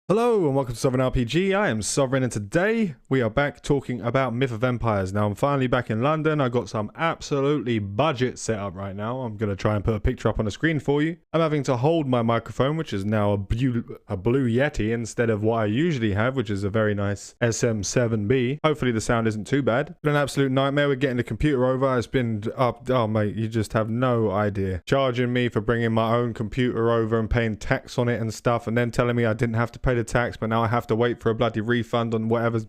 Hello and welcome to Sovereign RPG. I am Sovereign and today we are back talking about Myth of Empires. Now I'm finally back in London. I got some absolutely budget set up right now. I'm going to try and put a picture up on the screen for you. I'm having to hold my microphone, which is now a blue Yeti instead of what I usually have, which is a very nice SM7B. Hopefully the sound isn't too bad. It's been an absolute nightmare with getting the computer over. It's been up. Oh mate, you just have no idea. Charging me for bringing my own computer over and paying tax on it and stuff, and then telling me I didn't have to pay the tax, but now I have to wait for a bloody refund on whatever.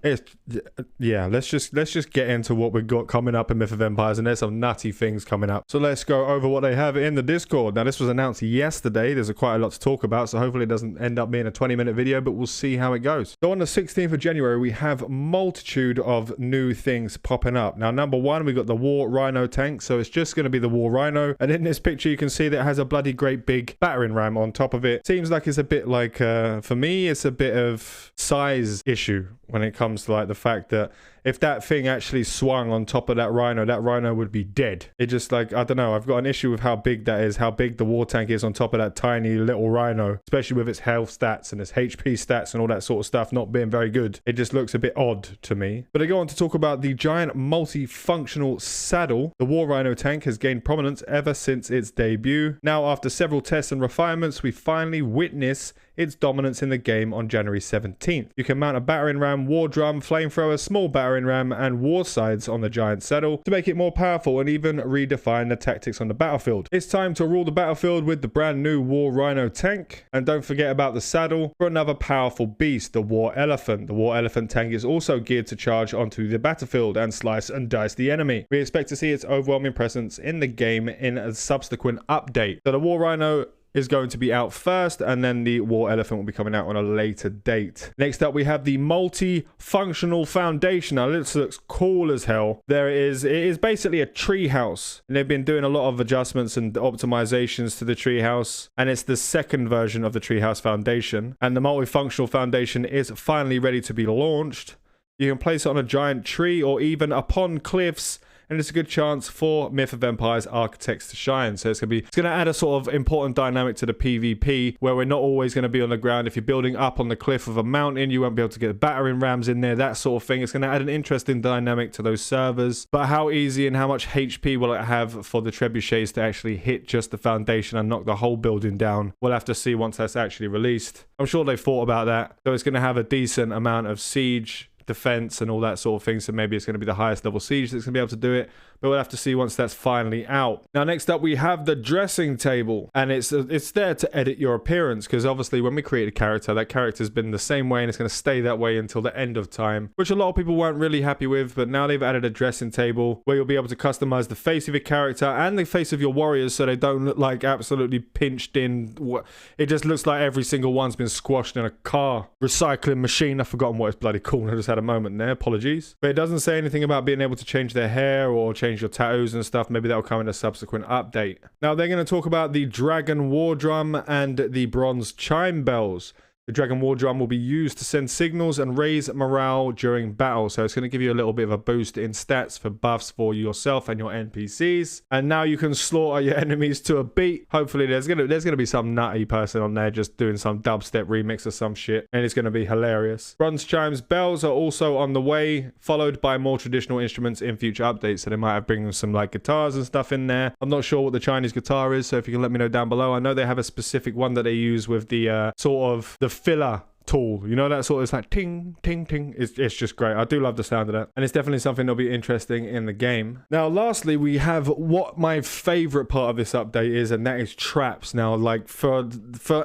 Yeah, let's just get into what we've got coming up in Myth of Empires, and there's some nutty things coming up. So let's go over what they have in the Discord. Now this was announced yesterday. There's quite a lot to talk about, so hopefully it doesn't end up being a 20-minute video, but we'll see how it goes. So on the 16th of January, we have a multitude of new things popping up. Now number one, we got the War Rhino Tank, so it's just going to be the War Rhino, and in this picture you can see that it has a bloody great big battering ram on top of it. Seems like it's a bit like, for me, it's a bit of size issue when it comes to like the fact that if that thing actually swung on top of that rhino would be dead. It just like, I don't know, I've got an issue with how big that is, how big the war tank is on top of that tiny little rhino, especially with its health stats and its HP stats and all that sort of stuff not being very good. It just looks a bit odd to me. But I go on to talk about the giant multifunctional saddle. The War Rhino tank has gained prominence ever since its debut. Now after several tests and refinements, we finally witness its dominance in the game on January 17th. You can mount a battering ram, war drum, flamethrower, small battering ram, and war sides on the giant saddle to make it more powerful and even redefine the tactics on the battlefield. It's time to rule the battlefield with the brand new War Rhino tank. And don't forget about the saddle for another powerful beast, the War Elephant. The War Elephant tank is also geared to charge onto the battlefield and slice and dice the enemy. We expect to see its overwhelming presence in the game in a subsequent update. So the War Rhino is going to be out first, and then the War Elephant will be coming out on a later date. Next up, we have the Multifunctional Foundation. Now, this looks cool as hell. It is basically a tree house, and they've been doing a lot of adjustments and optimizations to the tree house, and it's the second version of the Treehouse Foundation. And the Multifunctional Foundation is finally ready to be launched. You can place it on a giant tree or even upon cliffs, and it's a good chance for Myth of Empires architects to shine. So it's going to add a sort of important dynamic to the PvP, where we're not always going to be on the ground. If you're building up on the cliff of a mountain, you won't be able to get battering rams in there, that sort of thing. It's going to add an interesting dynamic to those servers. But how easy and how much HP will it have for the trebuchets to actually hit just the foundation and knock the whole building down? We'll have to see once that's actually released. I'm sure they've thought about that. So it's going to have a decent amount of siege, defense, and all that sort of thing. So maybe it's going to be the highest level siege that's going to be able to do it, but we'll have to see once that's finally out. Now next up, we have the dressing table, and it's there to edit your appearance, because obviously when we create a character, that character's been the same way and it's going to stay that way until the end of time, which a lot of people weren't really happy with. But now they've added a dressing table where you'll be able to customize the face of your character and the face of your warriors, so they don't look like absolutely pinched in. It just looks like every single one's been squashed in a car recycling machine. I've forgotten what it's bloody called. I just had a moment there, apologies. But it doesn't say anything about being able to change their hair or change your tattoos and stuff. Maybe that'll come in a subsequent update. Now they're going to talk about the Dragon War Drum and the Bronze Chime Bells. The Dragon War Drum will be used to send signals and raise morale during battle. So it's going to give you a little bit of a boost in stats for buffs for yourself and your NPCs. And now you can slaughter your enemies to a beat. Hopefully there's going to be some nutty person on there just doing some dubstep remix or some shit, and it's going to be hilarious. Bronze Chimes Bells are also on the way, followed by more traditional instruments in future updates. So they might have bring some like guitars and stuff in there. I'm not sure what the Chinese guitar is, so if you can let me know down below. I know they have a specific one that they use with the sort of the filler tool, you know, that sort of, it's like ting ting ting. It's just great. I do love the sound of that, and it's definitely something that'll be interesting in the game. Now lastly, we have what my favorite part of this update is, and that is traps. Now, like, for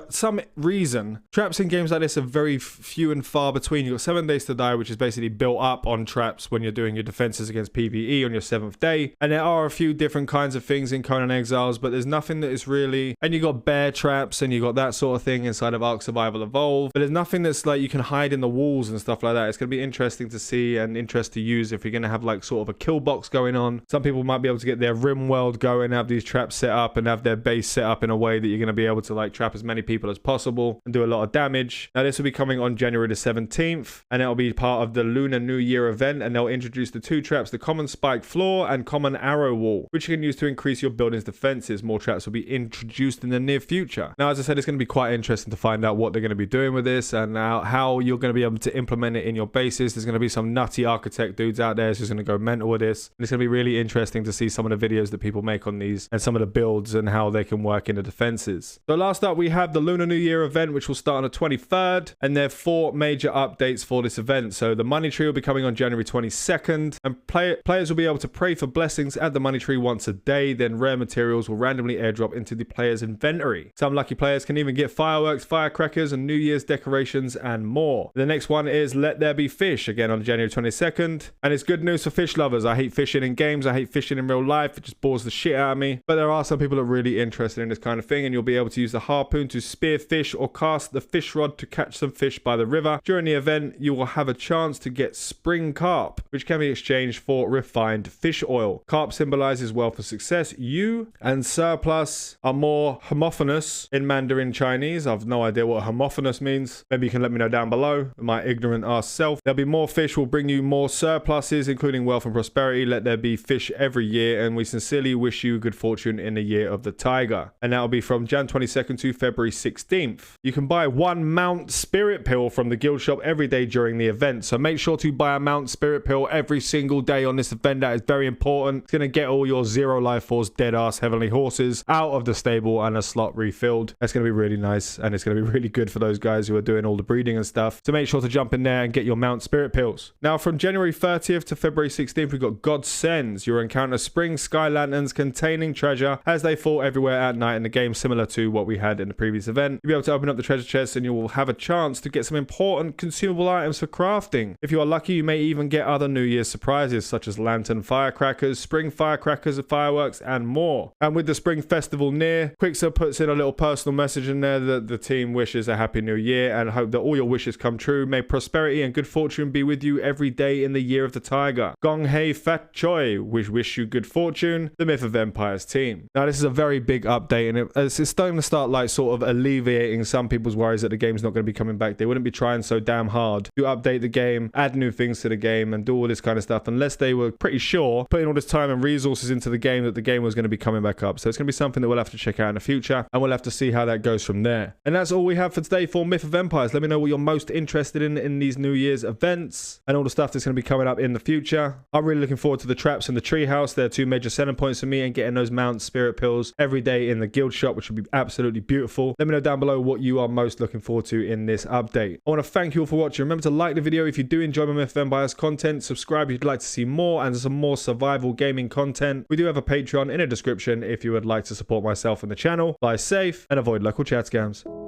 some reason, traps in games like this are very few and far between. You've got 7 Days to Die, which is basically built up on traps when you're doing your defenses against PvE on your 7th day, and there are a few different kinds of things in Conan Exiles, but there's nothing that is really, and you got bear traps and you got that sort of thing inside of Ark Survival Evolved, but there's nothing that's like you can hide in the walls and stuff like that. It's going to be interesting to see and interest to use if you're going to have like sort of a kill box going on. Some people might be able to get their rim world going, have these traps set up and have their base set up in a way that you're going to be able to like trap as many people as possible and do a lot of damage. Now this will be coming on January the 17th, and it'll be part of the Lunar New Year event, and they'll introduce the 2 traps, the common spike floor and common arrow wall, which you can use to increase your building's defenses. More traps will be introduced in the near future. Now, as I said, it's going to be quite interesting to find out what they're going to be doing with this, and how you're going to be able to implement it in your bases. There's going to be some nutty architect dudes out there who's going to go mental with this. And it's going to be really interesting to see some of the videos that people make on these and some of the builds and how they can work in the defenses. So last up, we have the Lunar New Year event, which will start on the 23rd. And there are 4 major updates for this event. So the money tree will be coming on January 22nd. And players will be able to pray for blessings at the money tree once a day. Then rare materials will randomly airdrop into the player's inventory. Some lucky players can even get fireworks, firecrackers, and New Year's decorations and more. The next one is Let There Be Fish, again on January 22nd. And it's good news for fish lovers. I hate fishing in games. I hate fishing in real life. It just bores the shit out of me. But there are some people that are really interested in this kind of thing, and you'll be able to use the harpoon to spear fish or cast the fish rod to catch some fish by the river. During the event, you will have a chance to get spring carp, which can be exchanged for refined fish oil. Carp symbolizes wealth and success. You and surplus are more homophonous in Mandarin Chinese. I've no idea what homophonous means. Maybe you can let me know down below. My ignorant ass self. There'll be more fish will bring you more surpluses, including wealth and prosperity. Let there be fish every year, and we sincerely wish you good fortune in the year of the tiger. And that'll be from Jan 22nd to February 16th. You can buy 1 Mount Spirit Pill from the guild shop every day during the event. So make sure to buy a Mount Spirit Pill every single day on this event. That is very important. It's going to get all your 0 life force dead ass heavenly horses out of the stable and a slot refilled. That's going to be really nice, and it's going to be really good for those guys who are doing all the breeding and stuff. So make sure to jump in there and get your Mount Spirit Pills. Now from January 30th to February 16th, we've got God Sends. You'll encounter spring sky lanterns containing treasure as they fall everywhere at night in the game, similar to what we had in the previous event. You'll be able to open up the treasure chests, and you will have a chance to get some important consumable items for crafting. If you are lucky, you may even get other New Year's surprises such as lantern firecrackers, spring firecrackers, fireworks, and more. And with the spring festival near, Quixer puts in a little personal message in there that the team wishes a happy new year and hope that all your wishes come true. May prosperity and good fortune be with you every day in the year of the tiger. Gong Hei Fat Choi, we wish you good fortune. The Myth of Empires team. Now this is a very big update, and it's starting to start like sort of alleviating some people's worries that the game's not going to be coming back. They wouldn't be trying so damn hard to update the game, add new things to the game, and do all this kind of stuff unless they were pretty sure putting all this time and resources into the game that the game was going to be coming back up. So it's going to be something that we'll have to check out in the future, and we'll have to see how that goes from there. And that's all we have for today for Myth of Empires. Let me know what you're most interested in these New Year's events and all the stuff that's going to be coming up in the future. I'm really looking forward to the traps and the treehouse. They're 2 major selling points for me, and getting those Mount Spirit Pills every day in the guild shop, which would be absolutely beautiful. Let me know down below what you are most looking forward to in this update. I want to thank you all for watching. Remember to like the video if you do enjoy my Myth of Empires content. Subscribe if you'd like to see more and some more survival gaming content. We do have a Patreon in the description if you would like to support myself and the channel. Buy safe and avoid local chat scams.